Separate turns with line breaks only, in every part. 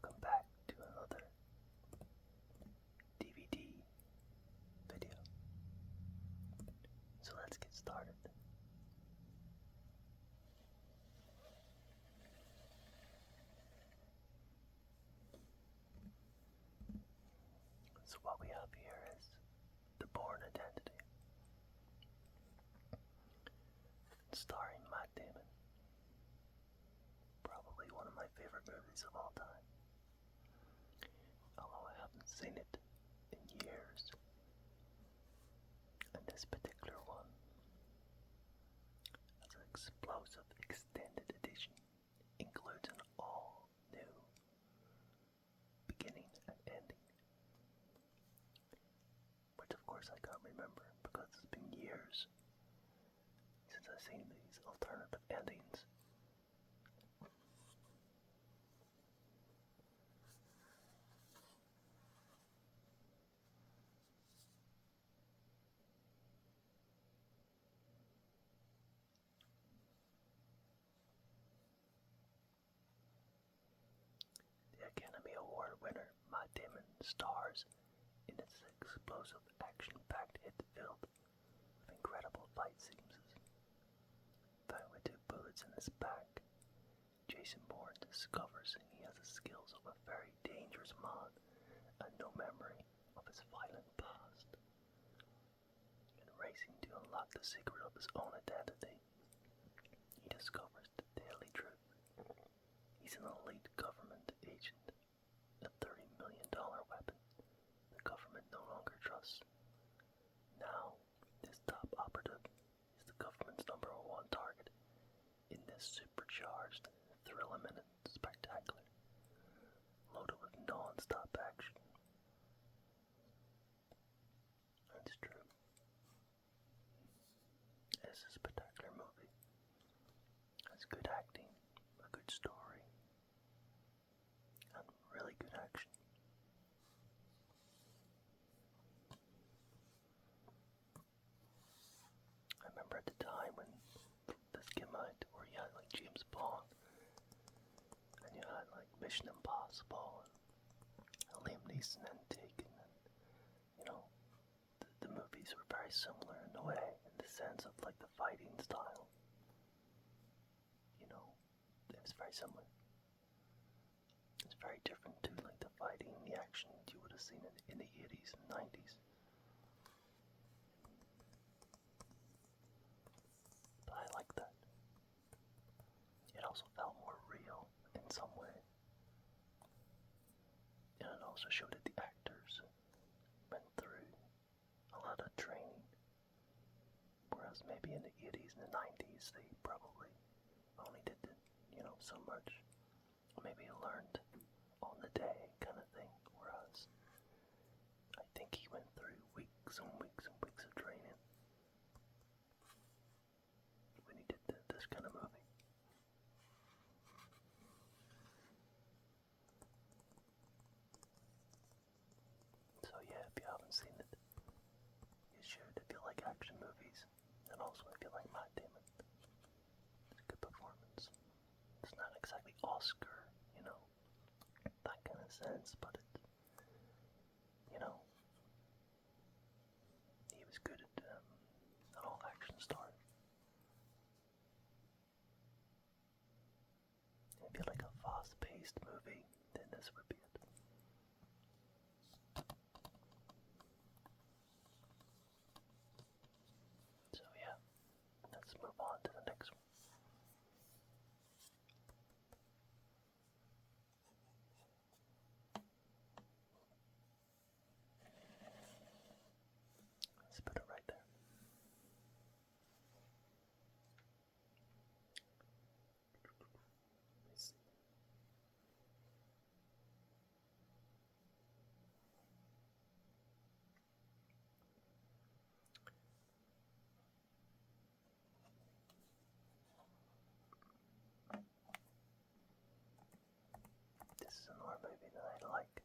welcome back to another DVD video. So let's get started. So what we have here is The Bourne Identity, starring Matt Damon. Probably one of my favorite movies of all time. Although I haven't seen it in years. And this particular one has an explosive extended edition. Includes an all new beginning and ending. Which of course I can't remember because it's been years since I've seen these alternative endings. The Academy Award winner Matt Damon stars in its explosive, action-packed hit filled with incredible fight sequences. Found with 2 bullets in his back, Jason Bourne discovers he has the skills of a very dangerous man and no memory of his violent past. In racing to unlock the secret of his own identity, he discovers the daily truth. He's an elite government agent, a $30 million weapon the government no longer trusts. Now, this top operative is the government's #1 target in this supercharged, thrill-a-minute spectacular, loaded with non-stop action. It's true. It's a spectacular movie. It's good acting, a good story, and really good action. I remember at the time when this came out, where you had like James Bond, and you had like Mission Impossible, and Liam Neeson and Taken, and you know, the movies were very similar in a way, in the sense of like the fighting style. You know, it was very similar. It's very different to like the fighting, the action you would have seen in the 80s and 90s. But I like that. It also felt more real in some way. And it also showed that the actors went through a lot of training. Whereas maybe in the 80s and the 90s they probably only did so much. Maybe learned on the day kind of thing. Whereas I think he went through weeks and weeks and weeks of training when he did this kind of movie. So yeah, if you haven't seen it, you should if you like action movies, and also if you like Matt Damon. It's a good performance. It's not exactly Oscar, that kind of sense, but he was good at an all action star. If you like a fast-paced movie, then this would be it. So yeah, let's move on to the next one. Let's put it right there. Let's see. This is another movie that I like.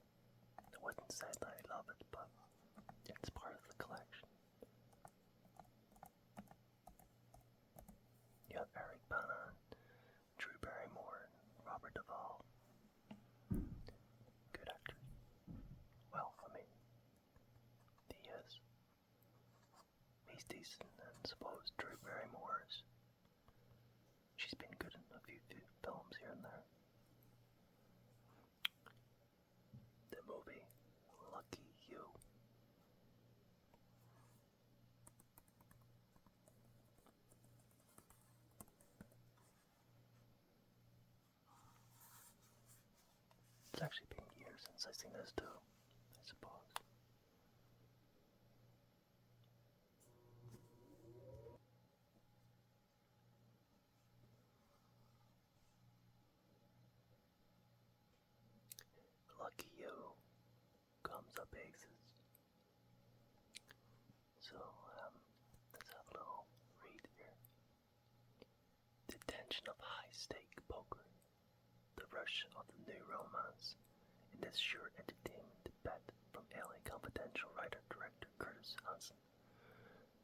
I wouldn't say that I love it, but it's part of the collection. You have Eric Bana, Drew Barrymore, and Robert Duvall. decent, and suppose Drew Barrymore's. She's been good in a few films here and there. The movie Lucky You. It's actually been years since I've seen this too, I suppose. Lucky You comes up aces. So, let's have a little read here. The tension of high-stake poker, the rush of the new romance, in this sure entertainment bet from LA Confidential writer-director Curtis Hanson,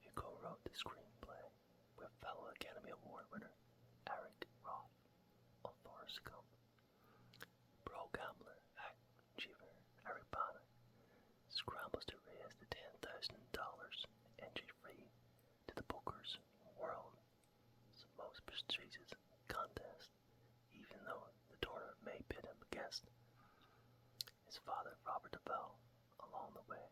who co-wrote the screenplay with fellow Academy Award winner Eric Roth of Forrest Gump. Pro gambler achiever Eric Bana scrambles to raise the $10,000 entry fee to the poker's world's most prestigious contest, even though the tournament may pit him against his father, Robert DeVell, along the way.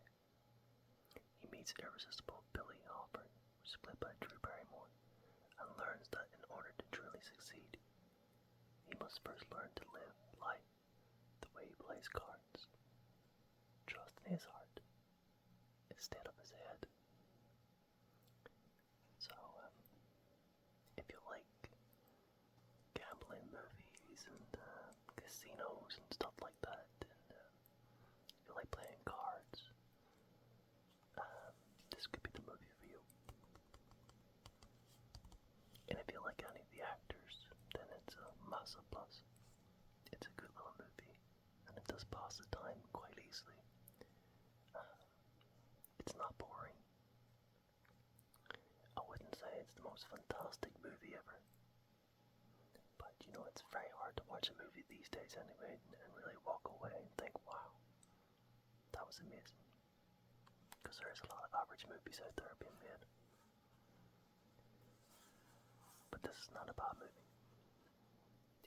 He meets irresistible Billy Alford, who's played by Drew Barrymore, and learns that in order to truly succeed, he must first learn to live life the way he plays cards. Trust in his heart instead of his head. So, if you like gambling movies and casinos and stuff like that, and if you like playing cards, this could be the movie for you. And if you like any of the actors, then it's a massive plus. It's a good little movie, and it does pass the time quite easily. It's not boring. I wouldn't say it's the most fantastic movie ever, but you know, it's very hard to watch a movie these days anyway and really walk away and think, wow, that was amazing. Because there's a lot of average movies out there being made. But this is not a bad movie.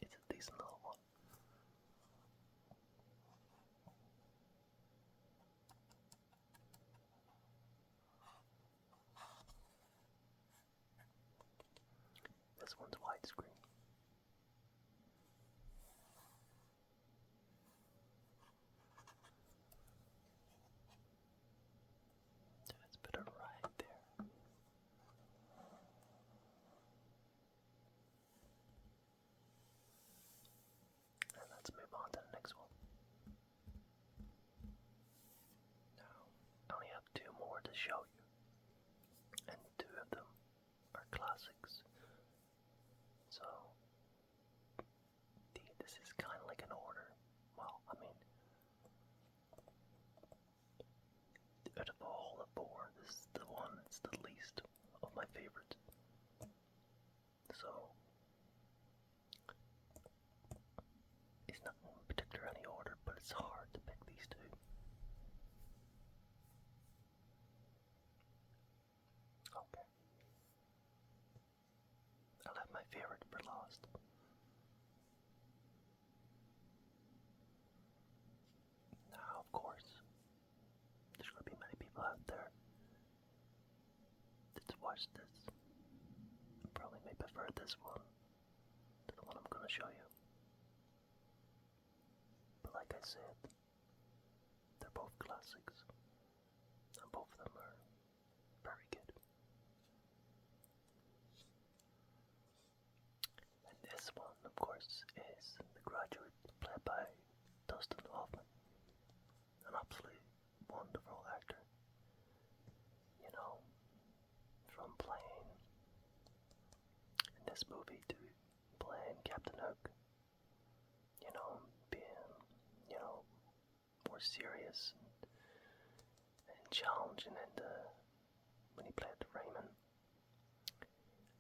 It's a decent little one. This one's widescreen. It's a bit of a ride there. And let's move on to the next one. Now, I only have two more to show you, and two of them are classics. So, this is kind of like an order. Well, I mean, out of all the four, this is the one that's the least of my favorites. So, it's not in particular any order, but it's hard to pick these two. Okay. I'll have my favorite for last. Now, of course, there's going to be many people out there that's watched this and probably may prefer this one to the one I'm going to show you. But like I said, they're both classics, and both of them are very good. And this one, of course, is The Graduate, played by Dustin Hoffman, an absolutely wonderful actor. You know, from playing in this movie to playing Captain Hook, you know, being, you know, more serious and challenging, and when he played Freeman,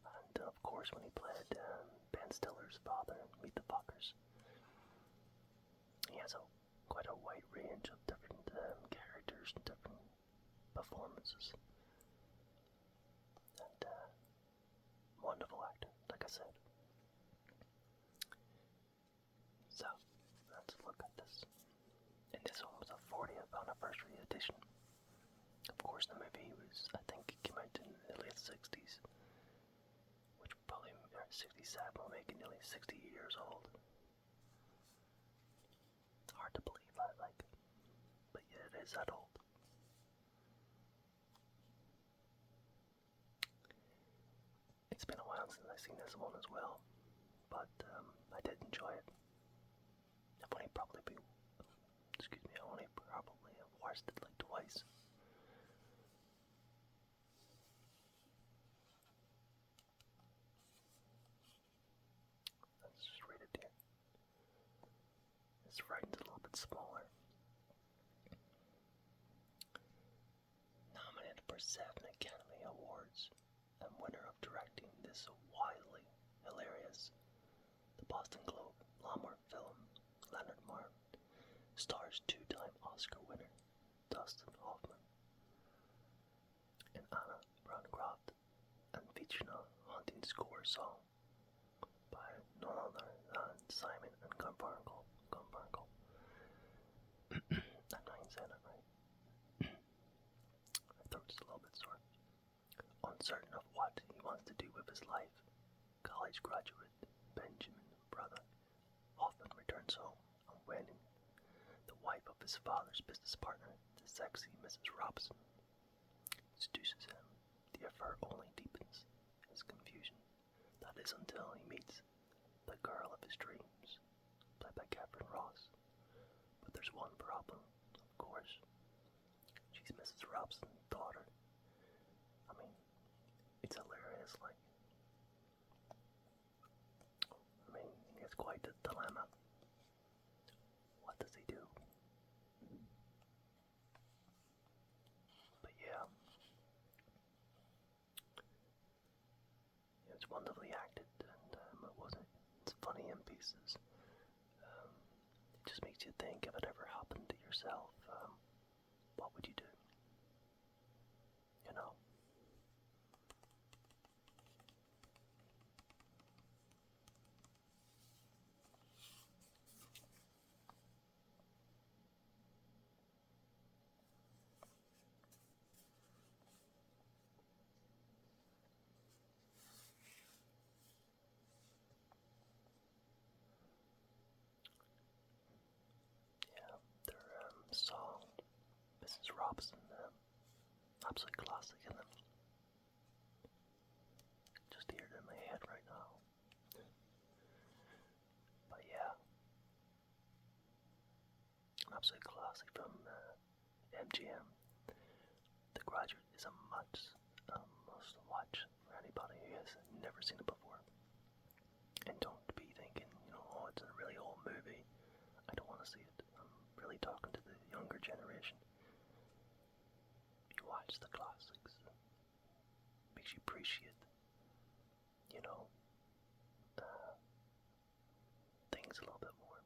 and of course when he played Ben Stiller's father in Meet the Fockers. He has quite a wide range of different characters and different performances. course, the movie was, I think, it came out in the late 60s, which probably, 67 will make it nearly 60 years old. It's hard to believe that, like, but yeah, it is that old. It's been a while since I've seen this one as well, but I did enjoy it. I've only probably watched it like twice. Let's just read it here. This writing's a little bit smaller. Nominated for 7 Academy Awards and winner of directing this wildly hilarious The Boston Globe Lamar film, Leonard Martin, stars 2-time Oscar winner Dustin Hoffman and Anna Bancroft, and featuring a haunting score song by none other than Simon and Garfunkel. I'm not even saying it right. My throat's a little bit sore. Uncertain of what he wants to do with his life, college graduate Benjamin Brother Hoffman returns home and wedding the wife of his father's business partner, the sexy Mrs. Robson, seduces him. The affair only deepens his confusion. That is until he meets the girl of his dreams, played by Catherine Ross. But there's one problem, of course. She's Mrs. Robson's daughter. I mean, it's hilarious, like. I mean, it's quite a dilemma. What does he do? But yeah. It's wonderfully acted, and it's funny in pieces. It just makes you think, if it ever happened to yourself, what would you do? You know? Yeah, their song, Mrs. Robson, absolute classic in them. Just hear it in my head right now. But yeah, an absolute classic from MGM. The Graduate is a must watch for anybody who has never seen it before. And don't be thinking, oh, it's a really old movie, I don't want to see it. I'm really talking to the younger generation. You watch the classics. Makes you appreciate, things a little bit more.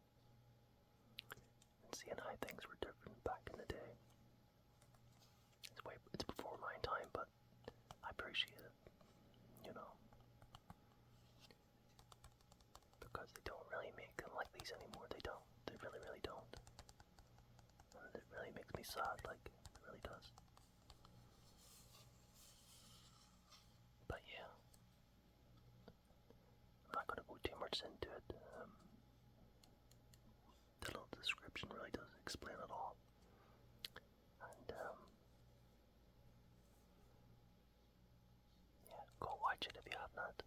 And seeing how things were different back in the day. It's before my time, but I appreciate it, because they don't really make them like these anymore. They don't. They really, really don't. And it really makes me sad, like, it really does. But yeah, I'm not going to go too much into it. The little description really does explain it all. And yeah, go watch it if you have not.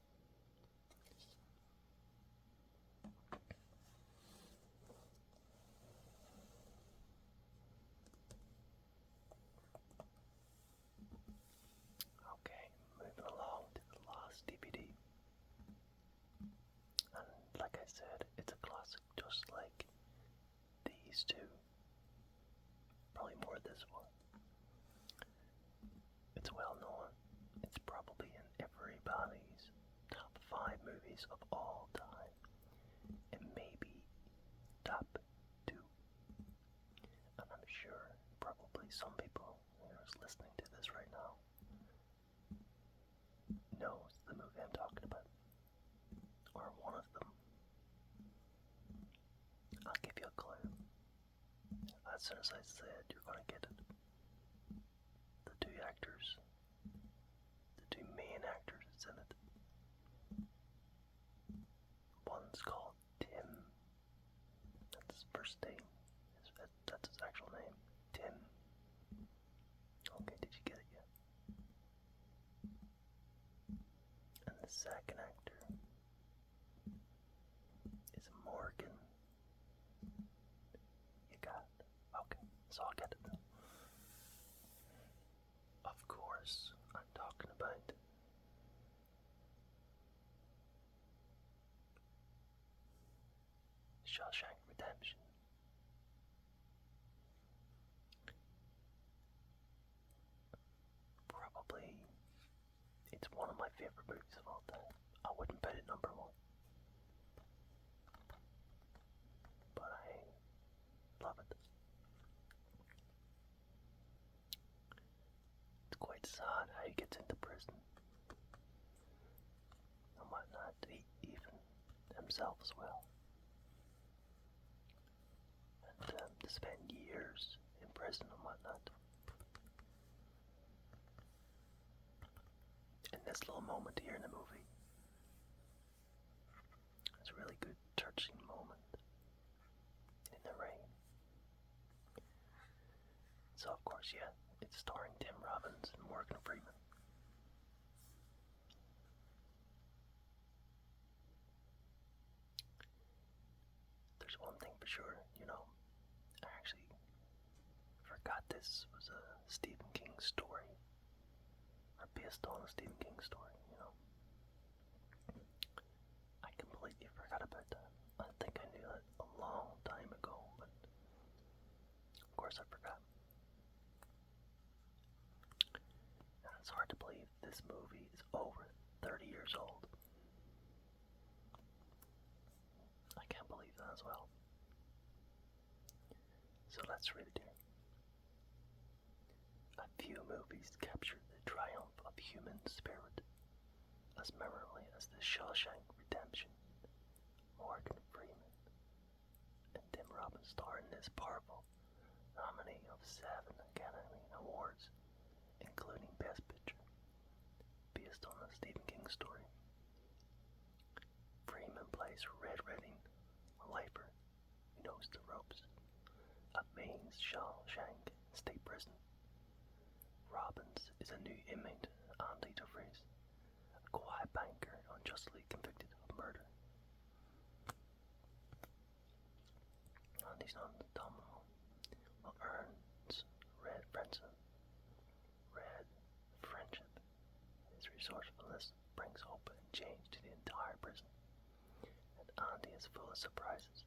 Okay, moving along to the last DVD. And like I said, it's a classic just like these two. Probably more this one. It's well known. It's probably in everybody's top 5 movies of all time. And maybe top 2. And I'm sure probably some people who's listening to this right now knows the movie I'm talking about. Or one of them. I'll give you a clue. As soon as I said you're gonna get it. The two actors, the two main actors that's in it. One's called Tim. That's his first name. That's his actual name. Tim. Okay, did you get it yet? And the second actor is Morgan. You got it. Okay, so I'll get it then. Of course, I'm talking about Shawshank Redemption. Probably, it's one of my favorite movies of all time. I wouldn't put it number one, but I love it. It's quite sad how he gets into prison and whatnot, even himself as well. And to spend years in prison and whatnot. And this little moment here in the movie, it's a really good touching moment in the rain. So of course, yeah, it's starring Tim Robbins and Morgan Freeman. There's one thing for sure, I actually forgot this was a Stephen King story, or based on a Stephen King story, I completely forgot about that. I think I knew it a long time ago, but of course I forgot. And it's hard to believe this movie is over 30 years old. I can't believe that as well. So let's read it here. A few movies captured the triumph of human spirit as memorably as The Shawshank Redemption. Morgan Freeman and Tim Robbins star in this powerful nominee of 7 Academy Awards, including Best Picture, based on a Stephen King story. Freeman plays Red Redding, a lifer who knows the ropes of Maine's Shawshank State Prison. Robbins is a new inmate, Andy DeVries, a quiet banker unjustly convicted of murder. Andy's non-dominant, while earns red friendship. His resourcefulness brings hope and change to the entire prison, and Andy is full of surprises,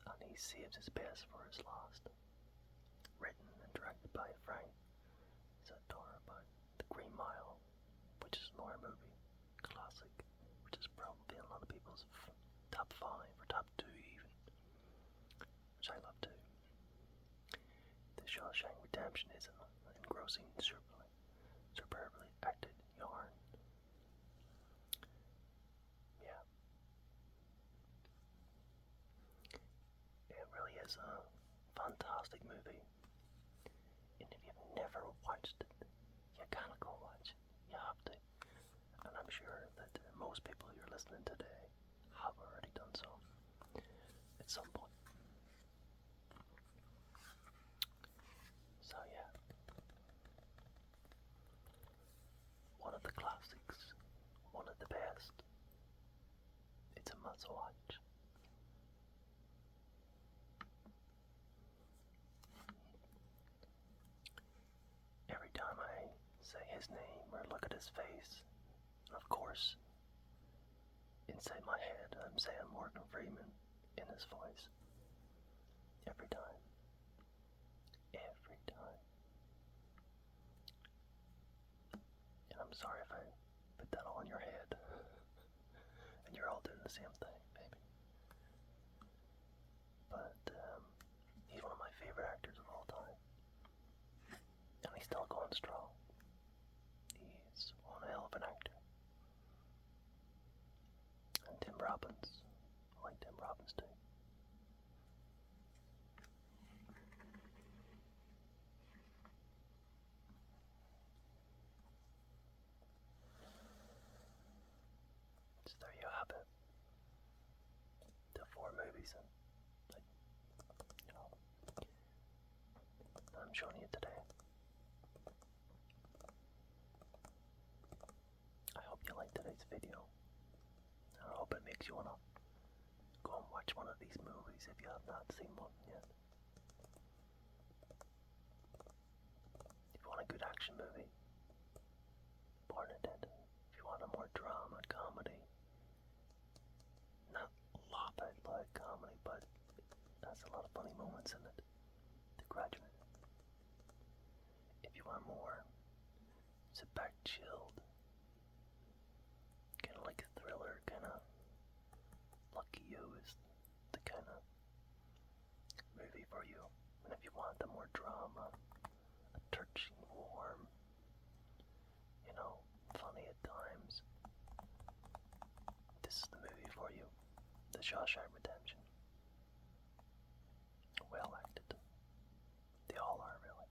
and he saves his best for his last. Written and directed by Frank Zadora by The Green Mile, which is an horror movie classic, which is probably in a lot of people's top 5 or top 2 even, which I love too. The Shawshank Redemption is an engrossing, superbly acted yarn. Yeah. It really is a fantastic movie. And if you've never watched it, you gotta go watch it. You have to. And I'm sure that most people you're listening today have already done so at some point. So yeah. One of the classics. One of the best. It's a must watch. Every time I say his name or look at his face, and of course, inside my head, I'm saying Morgan Freeman in his voice. Every time. Every time. And I'm sorry if I put that all in your head. And you're all doing the same thing, maybe. But, he's one of my favorite actors of all time. And he's still going strong. He's one hell of an actor. And Tim Robbins. I like Tim Robbins too. movies that I'm showing you today. I hope you liked today's video. I hope it makes you wanna go and watch one of these movies if you have not seen one yet. If you want a good action movie, Born and Dead. If you want a more drama, comedy, not a lot like comedy, but it has a lot of funny moments in it. The Graduate. If you want more, sit back, chilled, kind of like a thriller, kind of Lucky You is the kind of movie for you. And if you want the more drama, a touching, warm, funny at times, this is the movie for you. The Shawshank Redemption. Well acted. They all are, really.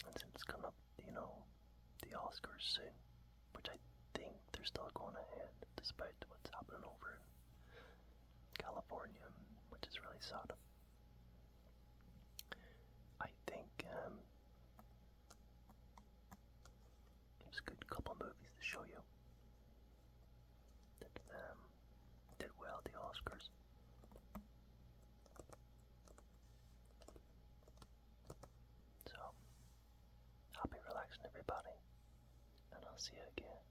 And since it's coming up, the Oscars soon, which I think they're still going ahead, despite what's happening over in California, which is really sad. I think there's a good couple movies to show you that did well at the Oscars. So, happy relaxing, everybody, and I'll see you again